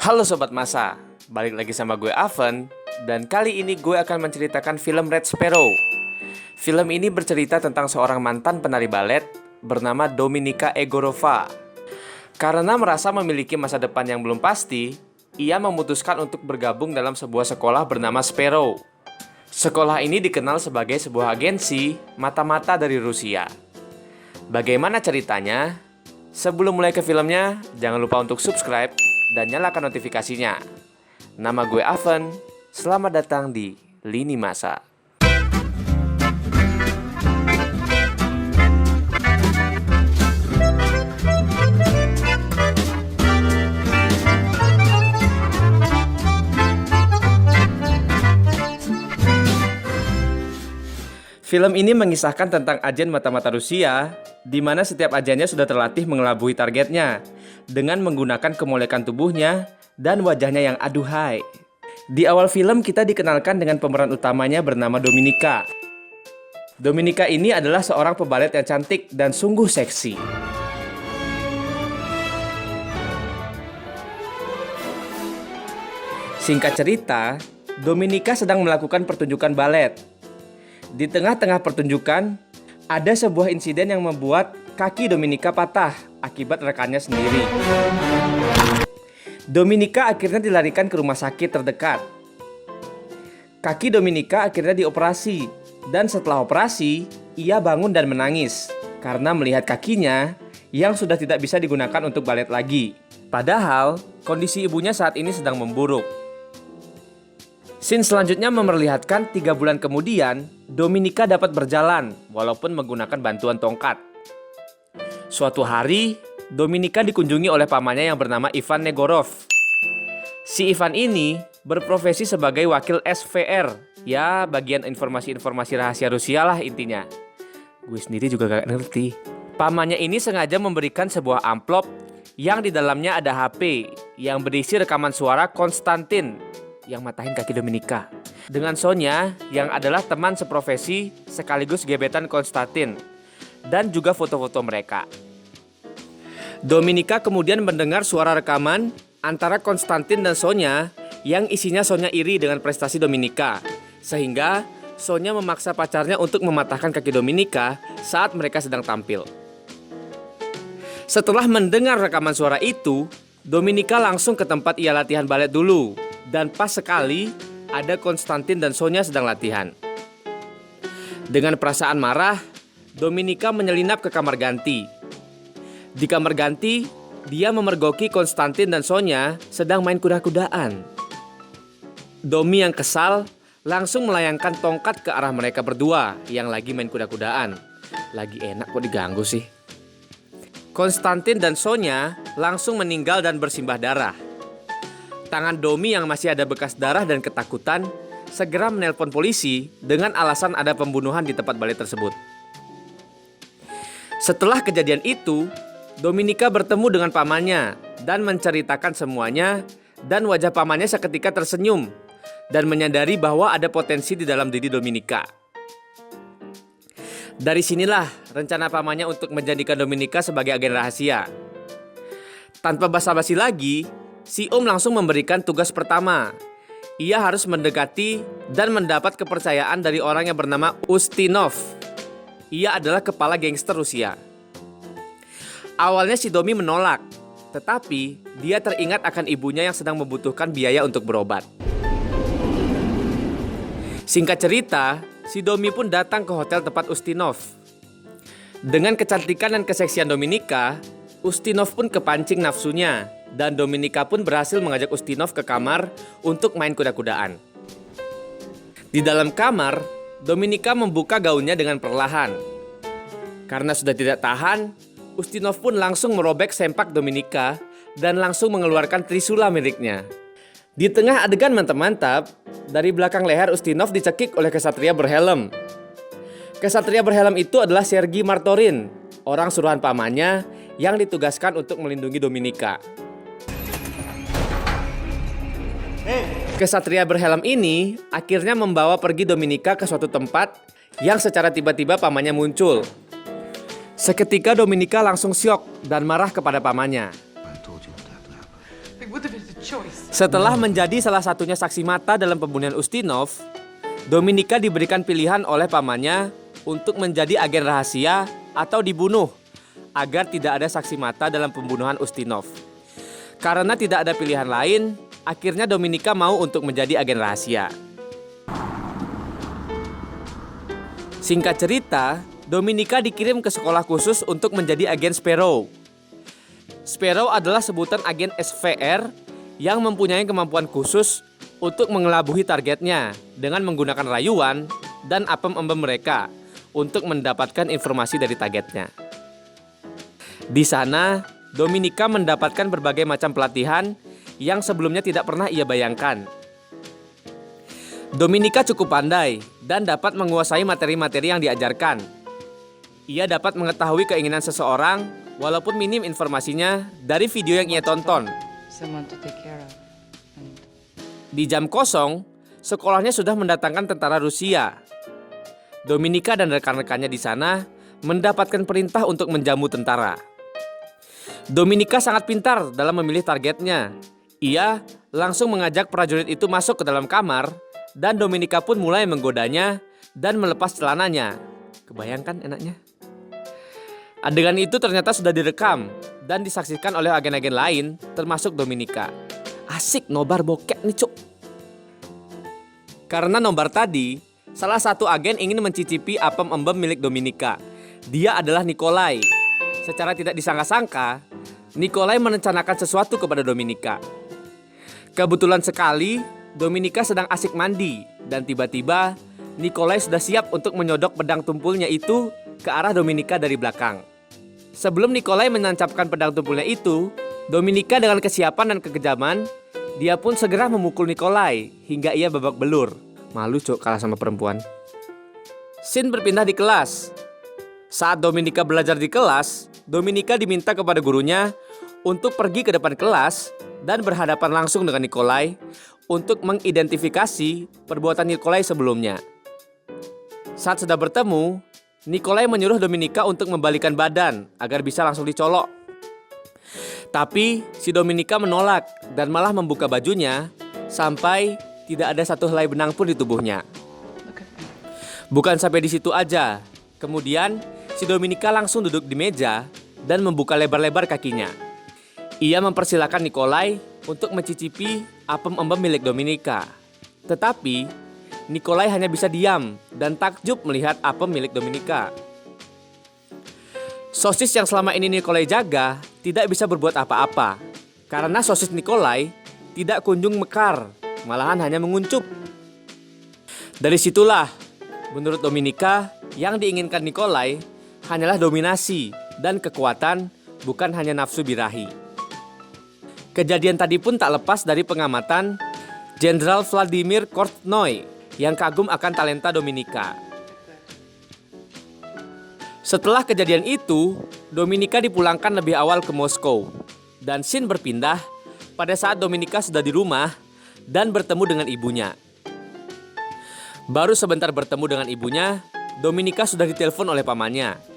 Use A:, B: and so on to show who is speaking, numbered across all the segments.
A: Halo Sobat Masa, balik lagi sama gue Aven. Dan kali ini gue akan menceritakan film Red Sparrow. Film ini bercerita tentang seorang mantan penari balet bernama Dominika Egorova. Karena merasa memiliki masa depan yang belum pasti, ia memutuskan untuk bergabung dalam sebuah sekolah bernama Sparrow. Sekolah ini dikenal sebagai sebuah agensi mata-mata dari Rusia. Bagaimana ceritanya? Sebelum mulai ke filmnya, jangan lupa untuk subscribe dan nyalakan notifikasinya. Nama gue Aven, selamat datang di Lini Masa. Film ini mengisahkan tentang agen mata-mata Rusia, di mana setiap agennya sudah terlatih mengelabui targetnya dengan menggunakan kemolekan tubuhnya dan wajahnya yang aduhai. Di awal film kita dikenalkan dengan pemeran utamanya bernama Dominika. Dominika ini adalah seorang pebalet yang cantik dan sungguh seksi. Singkat cerita, Dominika sedang melakukan pertunjukan balet. Di tengah-tengah pertunjukan, ada sebuah insiden yang membuat kaki Dominika patah akibat rekannya sendiri. Dominika akhirnya dilarikan ke rumah sakit terdekat. Kaki Dominika akhirnya dioperasi, dan setelah operasi, ia bangun dan menangis karena melihat kakinya yang sudah tidak bisa digunakan untuk balet lagi. Padahal, kondisi ibunya saat ini sedang memburuk. Scene selanjutnya memperlihatkan 3 bulan kemudian, Dominika dapat berjalan walaupun menggunakan bantuan tongkat. Suatu hari, Dominika dikunjungi oleh pamannya yang bernama Ivan Negorov. Si Ivan ini berprofesi sebagai wakil SVR, ya bagian informasi-informasi rahasia Rusia lah intinya. Gue sendiri juga gak ngerti. Pamannya ini sengaja memberikan sebuah amplop yang di dalamnya ada HP yang berisi rekaman suara Konstantin yang matahin kaki Dominika dengan Sonya yang adalah teman seprofesi sekaligus gebetan Konstantin, dan juga foto-foto mereka. Dominika kemudian mendengar suara rekaman antara Konstantin dan Sonya yang isinya Sonya iri dengan prestasi Dominika, sehingga Sonya memaksa pacarnya untuk mematahkan kaki Dominika saat mereka sedang tampil. Setelah mendengar rekaman suara itu, Dominika langsung ke tempat ia latihan balet dulu. Dan pas sekali ada Konstantin dan Sonya sedang latihan. Dengan perasaan marah, Dominika menyelinap ke kamar ganti. Di kamar ganti, dia memergoki Konstantin dan Sonya sedang main kuda-kudaan. Domi yang kesal langsung melayangkan tongkat ke arah mereka berdua yang lagi main kuda-kudaan. Lagi enak kok diganggu sih. Konstantin dan Sonya langsung meninggal dan bersimbah darah. Tangan Domi yang masih ada bekas darah dan ketakutan segera menelpon polisi dengan alasan ada pembunuhan di tempat balet tersebut. Setelah kejadian itu, Dominika bertemu dengan pamannya dan menceritakan semuanya, dan wajah pamannya seketika tersenyum dan menyadari bahwa ada potensi di dalam diri Dominika. Dari sinilah rencana pamannya untuk menjadikan Dominika sebagai agen rahasia. Tanpa basa-basi lagi, si Om langsung memberikan tugas pertama. Ia harus mendekati dan mendapat kepercayaan dari orang yang bernama Ustinov. Ia adalah kepala gangster Rusia. Awalnya si Domi menolak, tetapi dia teringat akan ibunya yang sedang membutuhkan biaya untuk berobat. Singkat cerita, si Domi pun datang ke hotel tempat Ustinov. Dengan kecantikan dan keseksian Dominika, Ustinov pun kepancing nafsunya, dan Dominika pun berhasil mengajak Ustinov ke kamar untuk main kuda-kudaan. Di dalam kamar, Dominika membuka gaunnya dengan perlahan. Karena sudah tidak tahan, Ustinov pun langsung merobek sempak Dominika dan langsung mengeluarkan trisula miliknya. Di tengah adegan mantap-mantap, dari belakang leher Ustinov dicekik oleh kesatria berhelm. Kesatria berhelm itu adalah Sergei Martorin, orang suruhan pamannya yang ditugaskan untuk melindungi Dominika. Kesatria berhelm ini akhirnya membawa pergi Dominika ke suatu tempat yang secara tiba-tiba pamannya muncul. Seketika Dominika langsung syok dan marah kepada pamannya. Setelah menjadi salah satunya saksi mata dalam pembunuhan Ustinov, Dominika diberikan pilihan oleh pamannya untuk menjadi agen rahasia atau dibunuh agar tidak ada saksi mata dalam pembunuhan Ustinov. Karena tidak ada pilihan lain, akhirnya Dominika mau untuk menjadi agen rahasia. Singkat cerita, Dominika dikirim ke sekolah khusus untuk menjadi agen Sparrow. Sparrow adalah sebutan agen SVR yang mempunyai kemampuan khusus untuk mengelabuhi targetnya dengan menggunakan rayuan dan apem-empem mereka untuk mendapatkan informasi dari targetnya. Di sana, Dominika mendapatkan berbagai macam pelatihan yang sebelumnya tidak pernah ia bayangkan. Dominika cukup pandai dan dapat menguasai materi-materi yang diajarkan. Ia dapat mengetahui keinginan seseorang walaupun minim informasinya dari video yang ia tonton. Di jam kosong, sekolahnya sudah mendatangkan tentara Rusia. Dominika dan rekan-rekannya di sana mendapatkan perintah untuk menjamu tentara. Dominika sangat pintar dalam memilih targetnya. Ia langsung mengajak prajurit itu masuk ke dalam kamar dan Dominika pun mulai menggodanya dan melepas celananya. Kebayangkan enaknya? Adegan itu ternyata sudah direkam dan disaksikan oleh agen-agen lain termasuk Dominika. Asik nobar bokek nih cuk. Karena nobar tadi, salah satu agen ingin mencicipi apem-empem milik Dominika. Dia adalah Nikolai. Secara tidak disangka-sangka, Nikolai merencanakan sesuatu kepada Dominika. Kebetulan sekali, Dominika sedang asik mandi dan tiba-tiba Nikolai sudah siap untuk menyodok pedang tumpulnya itu ke arah Dominika dari belakang. Sebelum Nikolai menancapkan pedang tumpulnya itu, Dominika dengan kesiapan dan kekejaman, dia pun segera memukul Nikolai hingga ia babak belur. Malu cok kalah sama perempuan. Scene berpindah di kelas. Saat Dominika belajar di kelas, Dominika diminta kepada gurunya untuk pergi ke depan kelas dan berhadapan langsung dengan Nikolai untuk mengidentifikasi perbuatan Nikolai sebelumnya. Saat sudah bertemu, Nikolai menyuruh Dominika untuk membalikan badan agar bisa langsung dicolok. Tapi si Dominika menolak dan malah membuka bajunya sampai tidak ada satu helai benang pun di tubuhnya. Bukan sampai di situ aja. Kemudian si Dominika langsung duduk di meja dan membuka lebar-lebar kakinya. Ia mempersilahkan Nikolai untuk mencicipi apem-empem milik Dominika. Tetapi Nikolai hanya bisa diam dan takjub melihat apem milik Dominika. Sosis yang selama ini Nikolai jaga tidak bisa berbuat apa-apa karena sosis Nikolai tidak kunjung mekar, malahan hanya menguncup. Dari situlah, menurut Dominika, yang diinginkan Nikolai hanyalah dominasi dan kekuatan, bukan hanya nafsu birahi. Kejadian tadi pun tak lepas dari pengamatan Jenderal Vladimir Kortnoy yang kagum akan talenta Dominika. Setelah kejadian itu, Dominika dipulangkan lebih awal ke Moskow. Dan scene berpindah pada saat Dominika sudah di rumah dan bertemu dengan ibunya. Baru sebentar bertemu dengan ibunya, Dominika sudah ditelepon oleh pamannya.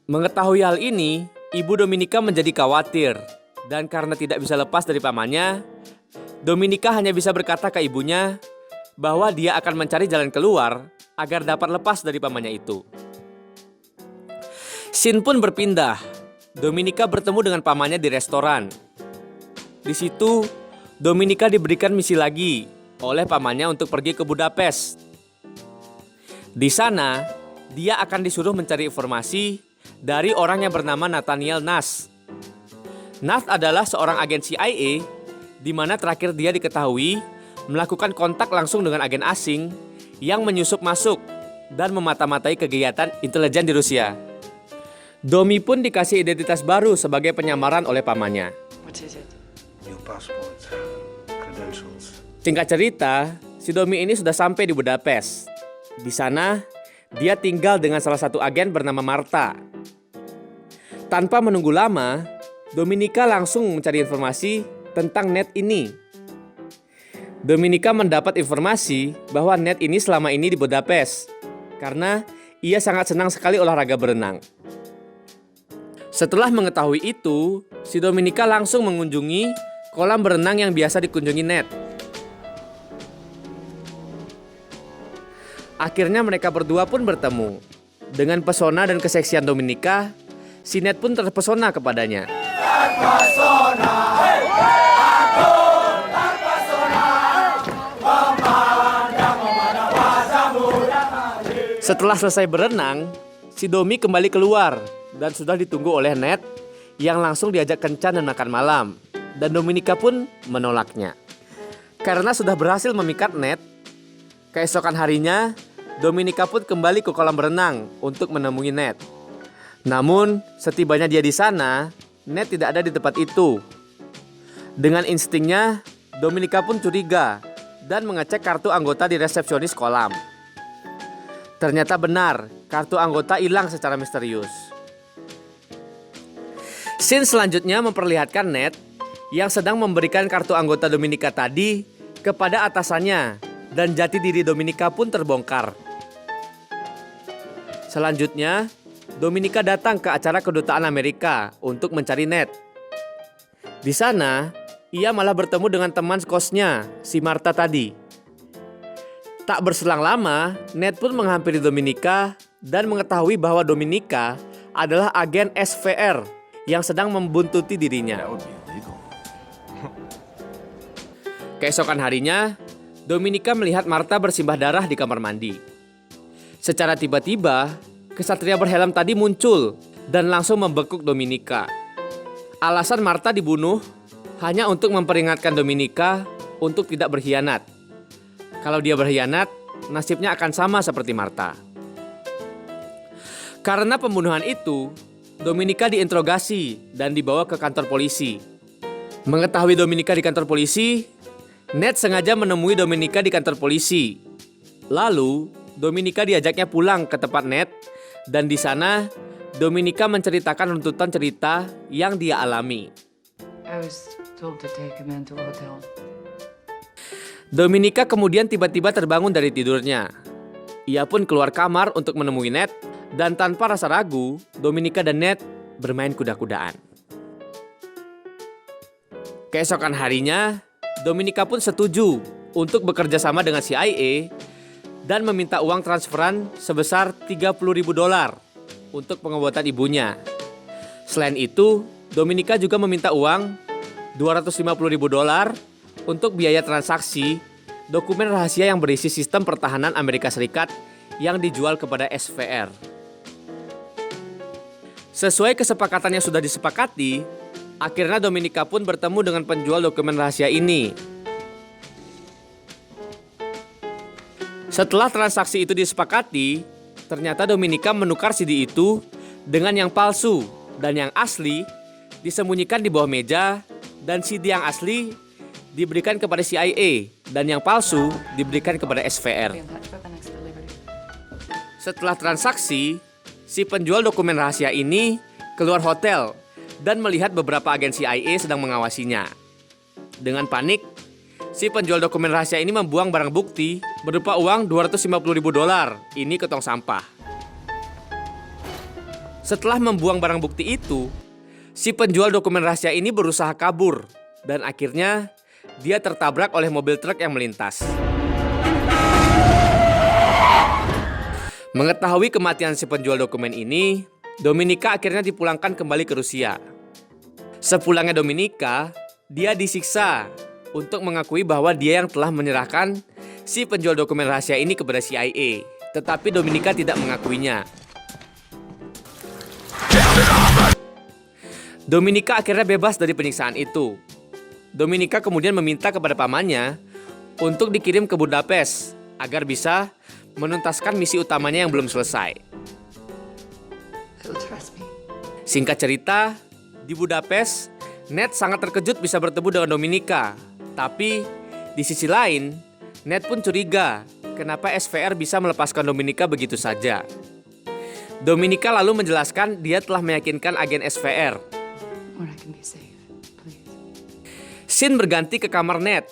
A: Mengetahui hal ini, ibu Dominika menjadi khawatir. Dan karena tidak bisa lepas dari pamannya, Dominika hanya bisa berkata ke ibunya bahwa dia akan mencari jalan keluar agar dapat lepas dari pamannya itu. Scene pun berpindah. Dominika bertemu dengan pamannya di restoran. Di situ, Dominika diberikan misi lagi oleh pamannya untuk pergi ke Budapest. Di sana, dia akan disuruh mencari informasi dari orang yang bernama Nathaniel Nash. Nash adalah seorang agen CIA di mana terakhir dia diketahui melakukan kontak langsung dengan agen asing yang menyusup masuk dan memata-matai kegiatan intelijen di Rusia. Domi pun dikasih identitas baru sebagai penyamaran oleh pamannya. Singkat cerita, si Domi ini sudah sampai di Budapest. Di sana, dia tinggal dengan salah satu agen bernama Marta. Tanpa menunggu lama, Dominika langsung mencari informasi tentang net ini. Dominika mendapat informasi bahwa net ini selama ini di Budapest karena ia sangat senang sekali olahraga berenang. Setelah mengetahui itu, si Dominika langsung mengunjungi kolam berenang yang biasa dikunjungi Ned. Akhirnya mereka berdua pun bertemu. Dengan pesona dan keseksian Dominika, si Ned pun terpesona kepadanya. Setelah selesai berenang, si Domi kembali keluar dan sudah ditunggu oleh Ned yang langsung diajak kencan dan makan malam. Dan Dominika pun menolaknya. Karena sudah berhasil memikat Ned, keesokan harinya Dominika pun kembali ke kolam berenang untuk menemui Ned. Namun, setibanya dia di sana, Ned tidak ada di tempat itu. Dengan instingnya, Dominika pun curiga dan mengecek kartu anggota di resepsionis kolam. Ternyata benar, kartu anggota hilang secara misterius. Scene selanjutnya memperlihatkan Ned yang sedang memberikan kartu anggota Dominika tadi kepada atasannya, dan jati diri Dominika pun terbongkar. Selanjutnya, Dominika datang ke acara kedutaan Amerika untuk mencari Ned. Di sana, ia malah bertemu dengan teman kosnya, si Martha tadi. Tak berselang lama, Ned pun menghampiri Dominika dan mengetahui bahwa Dominika adalah agen SVR yang sedang membuntuti dirinya. Keesokan harinya, Dominika melihat Martha bersimbah darah di kamar mandi. Secara tiba-tiba, kesatria berhelm tadi muncul dan langsung membekuk Dominika. Alasan Martha dibunuh hanya untuk memperingatkan Dominika untuk tidak berkhianat. Kalau dia berkhianat, nasibnya akan sama seperti Martha. Karena pembunuhan itu, Dominika diinterogasi dan dibawa ke kantor polisi. Mengetahui Dominika di kantor polisi, Ned sengaja menemui Dominika di kantor polisi. Lalu, Dominika diajaknya pulang ke tempat Ned, dan di sana Dominika menceritakan runtutan cerita yang dia alami. Dominika kemudian tiba-tiba terbangun dari tidurnya. Ia pun keluar kamar untuk menemui Ned, dan tanpa rasa ragu, Dominika dan Ned bermain kuda-kudaan. Keesokan harinya, Dominika pun setuju untuk bekerja sama dengan CIA dan meminta uang transferan sebesar $30.000 untuk pengobatan ibunya. Selain itu, Dominika juga meminta uang $250.000 untuk biaya transaksi dokumen rahasia yang berisi sistem pertahanan Amerika Serikat yang dijual kepada SVR. Sesuai kesepakatan yang sudah disepakati, akhirnya Dominika pun bertemu dengan penjual dokumen rahasia ini. Setelah transaksi itu disepakati, ternyata Dominika menukar CD itu dengan yang palsu, dan yang asli disembunyikan di bawah meja, dan CD yang asli diberikan kepada CIA, dan yang palsu diberikan kepada SVR. Setelah transaksi, si penjual dokumen rahasia ini keluar hotel dan melihat beberapa agen CIA sedang mengawasinya. Dengan panik, si penjual dokumen rahasia ini membuang barang bukti berupa uang $250.000 ini ke tong sampah. Setelah membuang barang bukti itu, si penjual dokumen rahasia ini berusaha kabur, dan akhirnya dia tertabrak oleh mobil truk yang melintas. Mengetahui kematian si penjual dokumen ini, Dominika akhirnya dipulangkan kembali ke Rusia. Sepulangnya Dominika, dia disiksa untuk mengakui bahwa dia yang telah menyerahkan si penjual dokumen rahasia ini kepada CIA. Tetapi Dominika tidak mengakuinya. Dominika akhirnya bebas dari penyiksaan itu. Dominika kemudian meminta kepada pamannya untuk dikirim ke Budapest agar bisa menuntaskan misi utamanya yang belum selesai. Singkat cerita, di Budapest, Ned sangat terkejut bisa bertemu dengan Dominika. Tapi, di sisi lain, Ned pun curiga kenapa SVR bisa melepaskan Dominika begitu saja. Dominika lalu menjelaskan dia telah meyakinkan agen SVR. Scene berganti ke kamar Ned.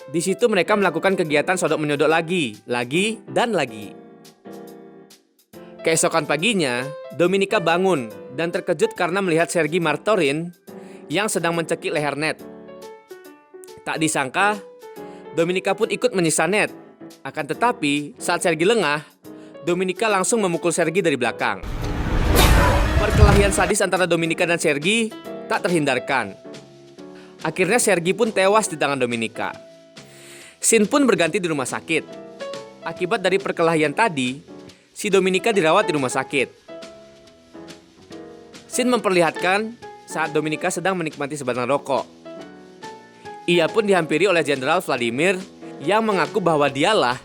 A: Di situ mereka melakukan kegiatan sodok menyodok lagi, dan lagi. Keesokan paginya, Dominika bangun dan terkejut karena melihat Sergei Martorin yang sedang mencekik leher Ned. Tak disangka, Dominika pun ikut menyiksa Ned. Akan tetapi, saat Sergei lengah, Dominika langsung memukul Sergei dari belakang. Perkelahian sadis antara Dominika dan Sergei tak terhindarkan. Akhirnya Sergei pun tewas di tangan Dominika. Scene pun berganti di rumah sakit. Akibat dari perkelahian tadi, si Dominika dirawat di rumah sakit. Scene memperlihatkan saat Dominika sedang menikmati sebatang rokok. Ia pun dihampiri oleh Jenderal Vladimir yang mengaku bahwa dialah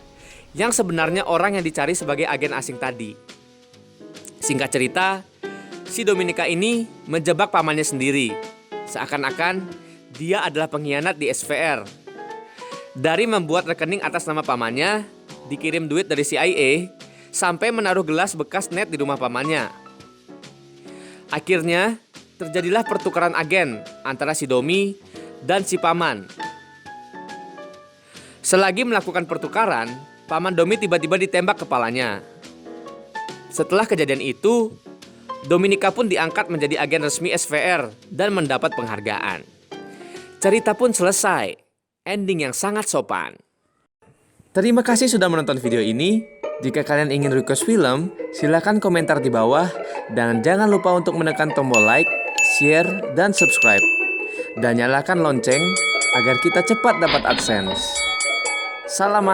A: yang sebenarnya orang yang dicari sebagai agen asing tadi. Singkat cerita, si Dominika ini menjebak pamannya sendiri. Seakan-akan dia adalah pengkhianat di SVR. Dari membuat rekening atas nama pamannya, dikirim duit dari CIA, sampai menaruh gelas bekas Ned di rumah pamannya. Akhirnya, terjadilah pertukaran agen antara si Domi dan si paman. Selagi melakukan pertukaran, paman Domi tiba-tiba ditembak kepalanya. Setelah kejadian itu, Dominika pun diangkat menjadi agen resmi SVR dan mendapat penghargaan. Cerita pun selesai, ending yang sangat sopan. Terima kasih sudah menonton video ini. Jika kalian ingin request film, silakan komentar di bawah. Dan jangan lupa untuk menekan tombol like, share, dan subscribe. Dan nyalakan lonceng agar kita cepat dapat AdSense. Salam